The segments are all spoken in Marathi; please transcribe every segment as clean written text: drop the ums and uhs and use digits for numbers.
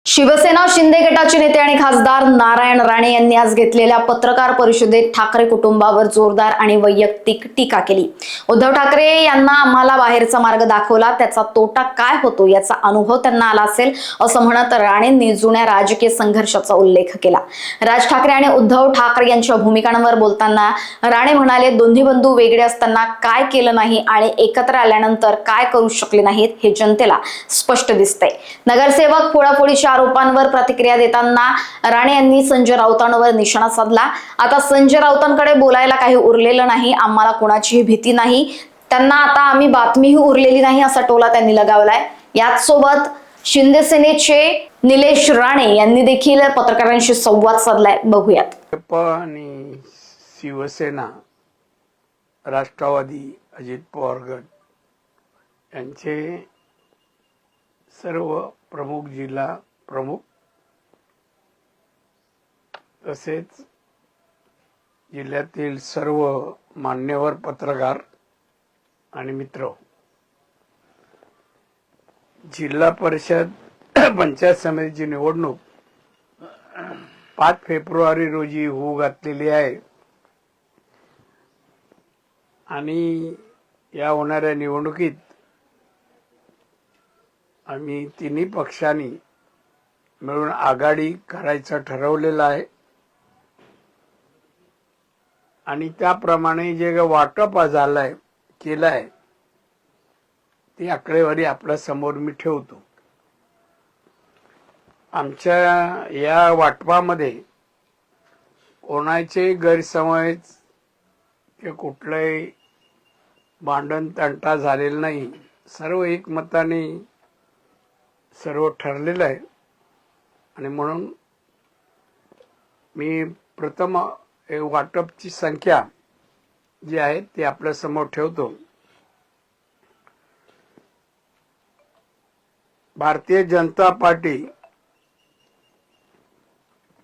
शिवसेना शिंदे गटाचे नेते आणि खासदार नारायण राणे यांनी आज घेतलेल्या पत्रकार परिषदेत ठाकरे कुटुंबावर जोरदार आणि वैयक्तिक टीका केली। उद्धव ठाकरे यांना आम्हाला बाहेरचा मार्ग दाखवला, त्याचा तोटा काय होतो याचा अनुभव त्यांना आला असेल असं म्हणत राणेंनी जुन्या राजकीय संघर्षाचा उल्लेख केला। राज ठाकरे आणि उद्धव ठाकरे यांच्या भूमिकांवर बोलताना राणे म्हणाले, दोन्ही बंधू वेगळे असताना काय केलं नाही आणि एकत्र आल्यानंतर काय करू शकले नाहीत हे जनतेला स्पष्ट दिसतंय। नगरसेवक फोडाफोडीच्या आरोपांवर प्रतिक्रिया देताना राणे यांनी संजय राऊतांवर निशाणा साधला। आता संजय राऊतांकडे बोलायला काही उरलेलं नाही, आम्हाला कोणाचीही भीती नाही, त्यांना आता आम्ही बातमीही उरलेली नाही असा टोला त्यांनी लगावलाय। याच सोबत शिंदे सेनेचे निलेश राणे यांनी देखील पत्रकारांशी संवाद साधलाय, बघूयात। आणि शिवसेना, राष्ट्रवादी, अजित पवार गट यांचे सर्व प्रमुख, जिल्हा प्रमुख तसेच जिल्ह्यातील सर्व मान्यवर पत्रकार आणि मित्र, जिल्हा परिषद पंचायत समितीची निवडणूक 5 फेब्रुवारी रोजी होऊ घातलेली आहे आणि या होणाऱ्या निवडणुकीत आम्ही तिन्ही पक्षांनी मिळून आघाडी करायचं ठरवलेलं आहे आणि त्याप्रमाणे जे वाटप झालंय केलंय ती आकडेवारी आपल्या समोर मी ठेवतो। आमच्या या वाटपामध्ये कोणाचे गैरसमज किंवा कुठलाही भांडण तंटा झालेला नाही, सर्व एकमताने सर्व ठरलेलं आहे आणि म्हणून मी प्रथम वाटपची संख्या जी आहे ती आपल्या समोर ठेवतो। भारतीय जनता पार्टी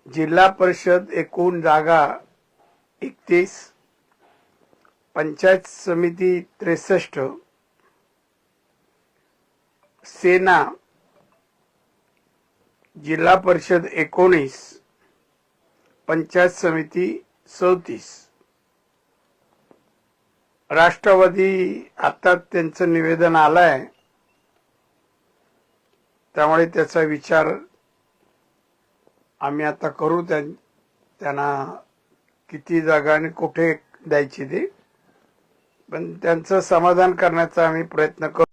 जिल्हा परिषद एकूण जागा 31, पंचायत समिती 63, सेना जिल्हा परिषद 19, पंचायत समिती 34, राष्ट्रवादी आता त्यांचं निवेदन आलंय त्यामुळे त्याचा विचार आम्ही आता करू, त्यांना किती जागा आणि कुठे द्यायची ते, पण त्यांचं समाधान करण्याचा आम्ही प्रयत्न करू।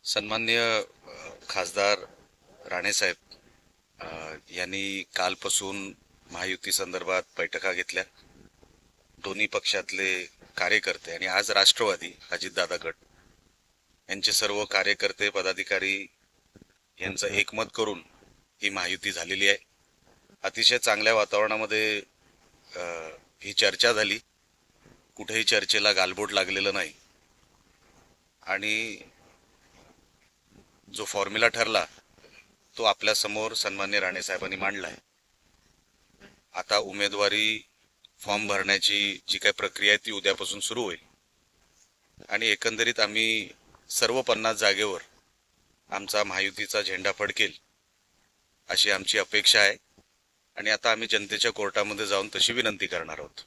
सन्माननीय खासदार राणे साहेब यांनी कालपासून महायुती संदर्भात बैठका घेतल्या। दोन्ही पक्षातले कार्यकर्ते आणि आज राष्ट्रवादी अजितदादा गट यांचे सर्व कार्यकर्ते पदाधिकारी यांचं एकमत करून ही महायुती झालेली आहे। अतिशय चांगल्या वातावरणामध्ये ही चर्चा झाली, कुठेही चर्चेला गालबोट लागलेलं नाही आणि जो फॉर्म्युला ठरला तो आपल्या समोर सन्मान्य राणे साहेबांनी मांडलाय। आता उमेदवारी फॉर्म भरण्याची जी काही प्रक्रिया आहे ती उद्यापासून सुरू होईल आणि एकंदरीत आम्ही सर्व 50 जागेवर आमचा महायुतीचा झेंडा फडकेल अशी आमची अपेक्षा आहे आणि आता आम्ही जनतेच्या कोर्टामध्ये जाऊन तशी विनंती करणार आहोत।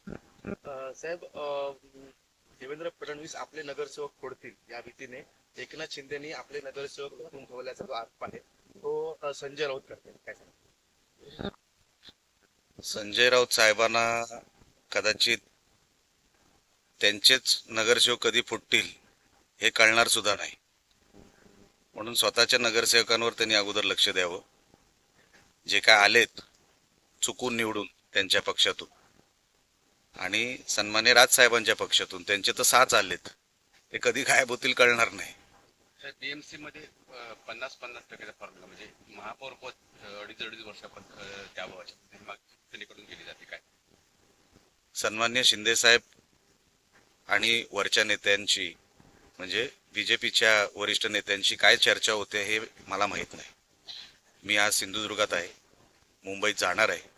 साहेब, देवेंद्र फडणवीस आपले नगरसेवक फोडतील या भीतीने एकनाथ शिंदेनी आपले नगरसेवक लपवून ठेवल्याचा जो आरोप आहे तो संजय राऊत करतील, काय सांगता? संजय राऊत साहेबांना कदाचित त्यांचेच नगरसेवक कधी फुटतील हे कळणार सुद्धा नाही, म्हणून स्वतःच्या नगरसेवकांवर त्यांनी अगोदर लक्ष द्यावं। जे काय आलेत चुकून निवडून त्यांच्या पक्षातून आणि सन्मान्य राज साहेबांच्या पक्षातून त्यांचे तर 6 आलेत, ते कधी गायब होतील कळणार नाही। टीएमसी मध्ये 50-50% फॉर्म्युला म्हणजे महापौर पद 2.5 वर्षापद त्याकडून केली जाते, काय सन्मान्य शिंदे साहेब आणि वरच्या नेत्यांची म्हणजे बीजेपीच्या वरिष्ठ नेत्यांची काय चर्चा होते हे मला माहित नाही। मी आज सिंधुदुर्गात आहे, मुंबईत जाणार आहे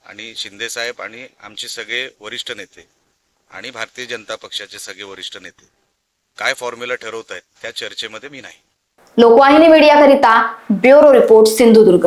आणि शिंदे साहेब आणि आमचे सगळे वरिष्ठ नेते आणि भारतीय जनता पक्षाचे सगळे वरिष्ठ नेते काय फॉर्म्युला ठरवत आहेत त्या चर्चेमध्ये मी नाही। लोकवाहिनी मीडियाकरिता ब्युरो रिपोर्ट सिंधुदुर्ग.